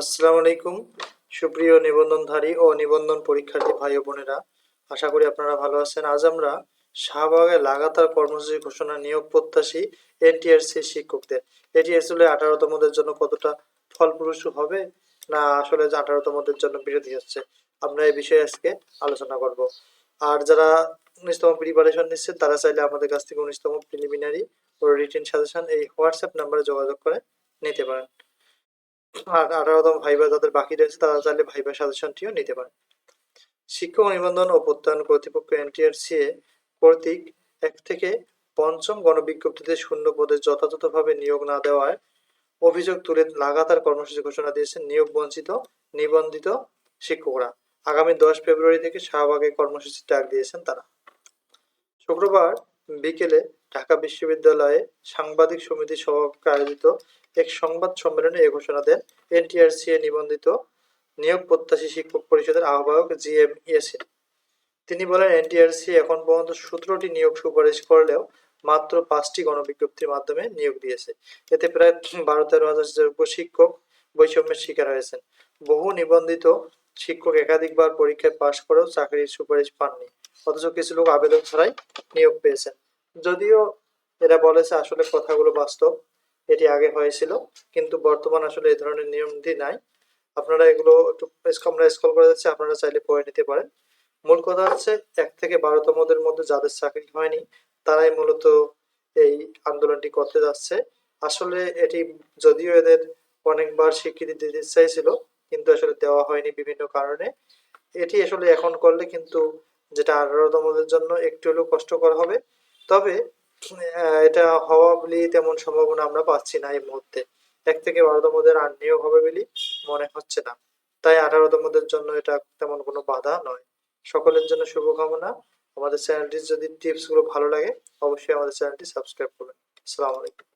আসসালামু আলাইকুম। সুপ্রিয় নিবন্ধনধারী ও নিবন্ধন পরীক্ষার্থী ভাই ও বোনেরা, আশা করি আপনারা ভালো আছেন। আজ আমরা শাহবাগে লাগাতার কর্মসূচি ঘোষণা নিয়োগ প্রত্যাশী এনটিআরসি শিক্ষকদের, এটি আসলে 18তমদের জন্য কতটা ফলপ্রসূ হবে, না আসলে যে 18তমদের জন্য বিরোধী হচ্ছে, আমরা এই বিষয়ে আজকে আলোচনা করব। আর যারা 19তম প্রিপারেশন নিচ্ছেন তারা চাইলে আমাদের কাছ থেকে 19তম প্রিলিমিনারি ও রিটেন সাজেশন এই হোয়াটসঅ্যাপ নাম্বারে যোগাযোগ করে নিতে পারেন। আর 18তম ভাইবা যাদের বাকি রয়েছে তারা চাইলে ভাইবা সাজেশনটিও নিতে পারে। শিক্ষক নিবন্ধন ও প্রত্যয়ন কর্তৃপক্ষ এনটিআরসিএ কর্তৃক 1 থেকে 5ম গণবিজ্ঞপ্তিতে শূন্য পদে যথাযথভাবে নিয়োগ না দেওয়ায় অভিযোগ তুলে লাগাতার কর্মসূচি ঘোষণা দিয়েছেন নিয়োগ বঞ্চিত নিবন্ধিত শিক্ষকরা। আগামী 10 ফেব্রুয়ারি থেকে শাহবাগে কর্মসূচির ডাক দিয়েছেন তারা। শুক্রবার বিকেলে ঢাকা বিশ্ববিদ্যালয়ে সাংবাদিক সমিতি সভাকক্ষে আয়োজিত এক সংবাদ সম্মেলনে এ ঘোষণা দেন এনটিআরসিএ নিবন্ধিত নিয়োগ প্রত্যাশী শিক্ষক পরিষদের আহ্বায়ক জি এম ইয়াসিন। তিনি বলেন, এনটিআরসি এখন পর্যন্ত 17টি নিয়োগ সুপারিশ করলেও মাত্র 5টি গণবিজ্ঞপ্তির মাধ্যমে নিয়োগ দিয়েছে। এতে প্রায় 12-13 হাজার যোগ্য শিক্ষক বৈষম্যের শিকার হয়েছেন। বহু নিবন্ধিত শিক্ষক একাধিকবার পরীক্ষায় পাশ করেও চাকরির সুপারিশ পাননি, অথচ কিছু লোক আবেদন ছাড়াই নিয়োগ পেয়েছেন। যদিও এরা বলেছে আসলে কথাগুলো বাস্তব, এটি আগে হয়েছিল, কিন্তু বর্তমান আসলে এই ধরনের নিয়মটি নাই। আপনারা এগুলো একটু আমরা স্ক্রল করে যাচ্ছি, আপনারা চাইলে পড়ে নিতে পারেন। মূল কথা হচ্ছে 1 থেকে 12তমদের মধ্যে যাদের চাকরি হয়নি তারাই মূলত এই আন্দোলনটি করতে যাচ্ছে। আসলে এটি যদিও এদের অনেকবার স্বীকৃতি দিতে চাইছিল, কিন্তু আসলে দেওয়া হয়নি বিভিন্ন কারণে। এটি আসলে এখন করলে কিন্তু যেটা 18তমদের জন্য একটু হলেও কষ্টকর হবে। তবে এটা হওয়া বলে তেমন সম্ভাবনা আমরা পাচ্ছি না এই মুহূর্তে। 1 থেকে 12তমদের আর নিয়োগ হবে বলে মনে হচ্ছে না। তাই 18তমদের জন্য এটা তেমন কোনো বাধা নয়। সকলের জন্য শুভকামনা। আমাদের চ্যানেলটি যদি টিপস গুলো ভালো লাগে অবশ্যই আমাদের চ্যানেলটি সাবস্ক্রাইব করবেন। আসসালামু আলাইকুম।